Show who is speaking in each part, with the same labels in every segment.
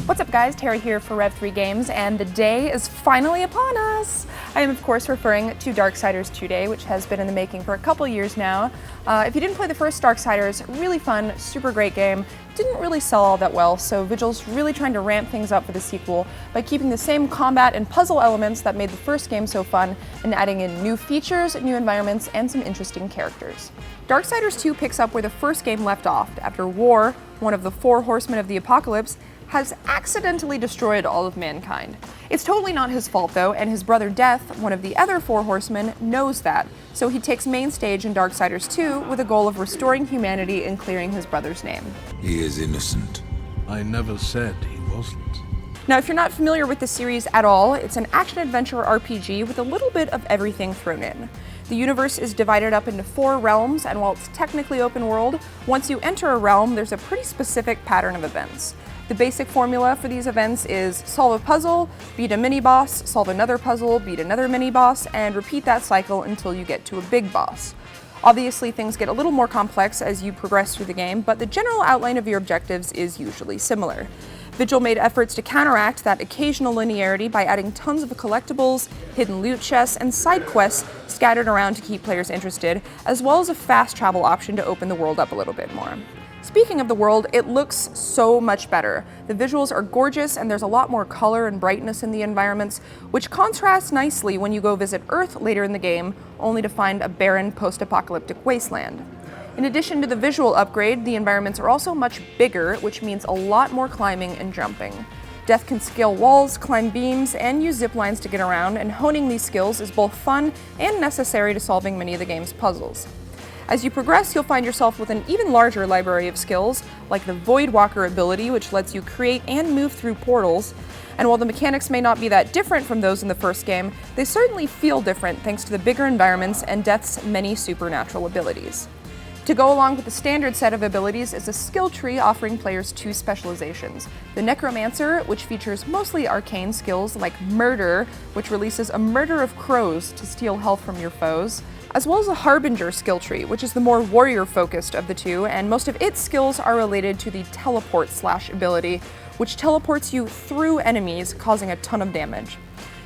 Speaker 1: What's up guys, Tara here for Rev3 Games, and the day is finally upon us! I am of course referring to Darksiders II Day, which has been in the making for a couple years now. If you didn't play the first Darksiders, really fun, super great game. Didn't really sell all that well, so Vigil's really trying to ramp things up for the sequel by keeping the same combat and puzzle elements that made the first game so fun, and adding in new features, new environments, and some interesting characters. Darksiders II picks up where the first game left off, after War, one of the four horsemen of the apocalypse, has accidentally destroyed all of mankind. It's totally not his fault though, and his brother Death, one of the other four horsemen, knows that, so he takes main stage in Darksiders II with a goal of restoring humanity and clearing his brother's name.
Speaker 2: He is innocent.
Speaker 3: I never said he wasn't.
Speaker 1: Now, if you're not familiar with the series at all, it's an action-adventure RPG with a little bit of everything thrown in. The universe is divided up into 4 realms, and while it's technically open world, once you enter a realm, there's a pretty specific pattern of events. The basic formula for these events is solve a puzzle, beat a mini-boss, solve another puzzle, beat another mini-boss, and repeat that cycle until you get to a big boss. Obviously, things get a little more complex as you progress through the game, but the general outline of your objectives is usually similar. Vigil made efforts to counteract that occasional linearity by adding tons of collectibles, hidden loot chests, and side quests scattered around to keep players interested, as well as a fast travel option to open the world up a little bit more. Speaking of the world, it looks so much better. The visuals are gorgeous and there's a lot more color and brightness in the environments, which contrasts nicely when you go visit Earth later in the game, only to find a barren post-apocalyptic wasteland. In addition to the visual upgrade, the environments are also much bigger, which means a lot more climbing and jumping. Death can scale walls, climb beams, and use zip lines to get around, and honing these skills is both fun and necessary to solving many of the game's puzzles. As you progress, you'll find yourself with an even larger library of skills, like the Voidwalker ability, which lets you create and move through portals. And while the mechanics may not be that different from those in the first game, they certainly feel different thanks to the bigger environments and Death's many supernatural abilities. To go along with the standard set of abilities is a skill tree offering players 2 specializations. The Necromancer, which features mostly arcane skills like Murder, which releases a murder of crows to steal health from your foes, as well as the Harbinger skill tree, which is the more warrior-focused of the two, and most of its skills are related to the Teleport Slash ability, which teleports you through enemies, causing a ton of damage.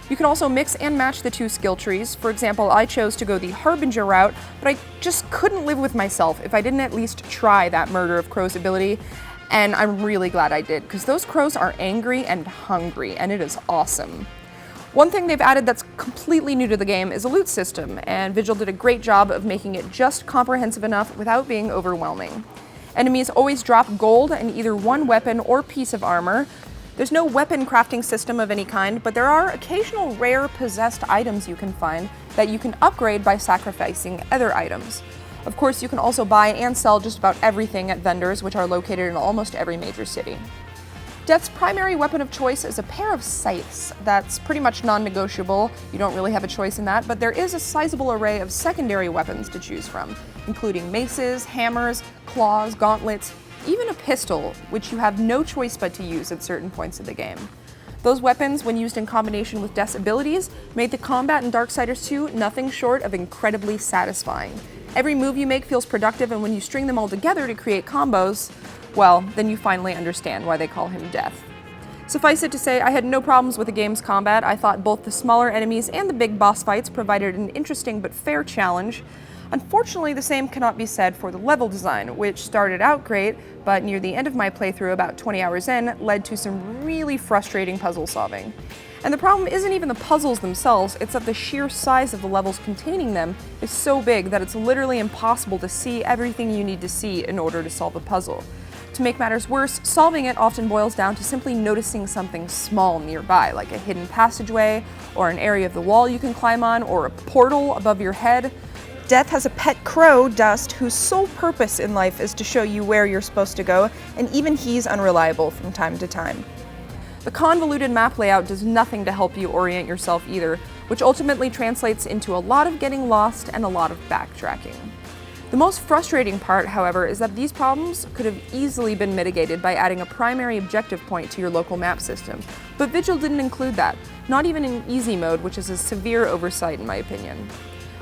Speaker 1: You can also mix and match the 2 skill trees. For example, I chose to go the Harbinger route, but I just couldn't live with myself if I didn't at least try that Murder of Crows ability, and I'm really glad I did, because those crows are angry and hungry, and it is awesome. One thing they've added that's completely new to the game is a loot system, and Vigil did a great job of making it just comprehensive enough without being overwhelming. Enemies always drop gold and either one weapon or piece of armor. There's no weapon crafting system of any kind, but there are occasional rare possessed items you can find that you can upgrade by sacrificing other items. Of course, you can also buy and sell just about everything at vendors, which are located in almost every major city. Death's primary weapon of choice is a pair of scythes. That's pretty much non-negotiable. You don't really have a choice in that, but there is a sizable array of secondary weapons to choose from, including maces, hammers, claws, gauntlets, even a pistol, which you have no choice but to use at certain points of the game. Those weapons, when used in combination with Death's abilities, made the combat in Darksiders II nothing short of incredibly satisfying. Every move you make feels productive, and when you string them all together to create combos, well, then you finally understand why they call him Death. Suffice it to say, I had no problems with the game's combat. I thought both the smaller enemies and the big boss fights provided an interesting but fair challenge. Unfortunately, the same cannot be said for the level design, which started out great, but near the end of my playthrough, about 20 hours in, led to some really frustrating puzzle solving. And the problem isn't even the puzzles themselves, it's that the sheer size of the levels containing them is so big that it's literally impossible to see everything you need to see in order to solve a puzzle. To make matters worse, solving it often boils down to simply noticing something small nearby, like a hidden passageway, or an area of the wall you can climb on, or a portal above your head. Death has a pet crow, Dust, whose sole purpose in life is to show you where you're supposed to go, and even he's unreliable from time to time. The convoluted map layout does nothing to help you orient yourself either, which ultimately translates into a lot of getting lost and a lot of backtracking. The most frustrating part, however, is that these problems could have easily been mitigated by adding a primary objective point to your local map system, but Vigil didn't include that, not even in easy mode, which is a severe oversight in my opinion.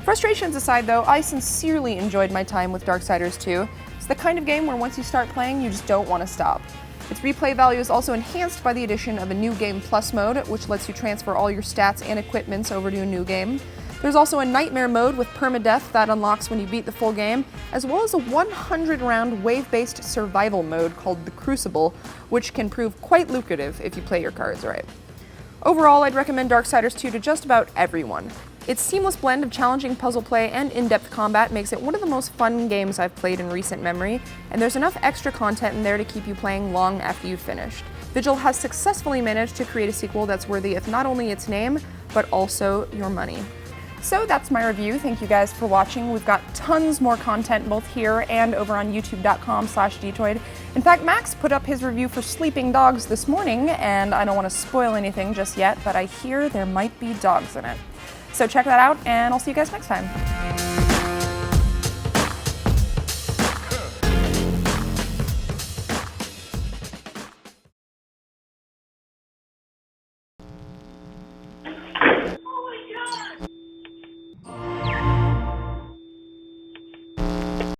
Speaker 1: Frustrations aside though, I sincerely enjoyed my time with Darksiders II. It's the kind of game where once you start playing, you just don't want to stop. Its replay value is also enhanced by the addition of a New Game Plus mode, which lets you transfer all your stats and equipments over to a new game. There's also a Nightmare mode with permadeath that unlocks when you beat the full game, as well as a 100-round wave-based survival mode called the Crucible, which can prove quite lucrative if you play your cards right. Overall, I'd recommend Darksiders 2 to just about everyone. Its seamless blend of challenging puzzle play and in-depth combat makes it one of the most fun games I've played in recent memory, and there's enough extra content in there to keep you playing long after you've finished. Vigil has successfully managed to create a sequel that's worthy of not only its name, but also your money. So that's my review. Thank you guys for watching. We've got tons more content both here and over on youtube.com/Detoid. In fact, Max put up his review for Sleeping Dogs this morning, and I don't want to spoil anything just yet, but I hear there might be dogs in it. So check that out, and I'll see you guys next time.